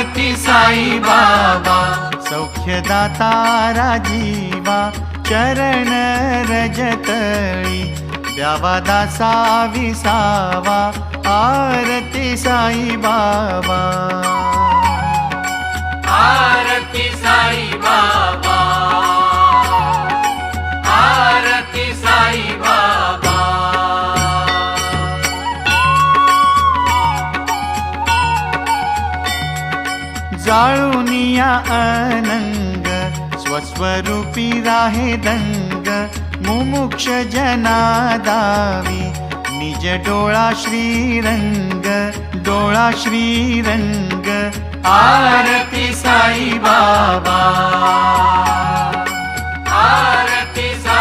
आरती साई बाबा, सौख्यदाता राजीवा चरण रजतळी, द्यावा दासा विसावा आरती साई बाबा, आरती साई बाबा, आरती साई बाबा। जाळुनिया अनंग स्वस्वरूपी राहे दंग, मुमुक्ष जना दावी निज डोळा श्रीरंग, डोळा श्रीरंग आरती साई बाबा, आरती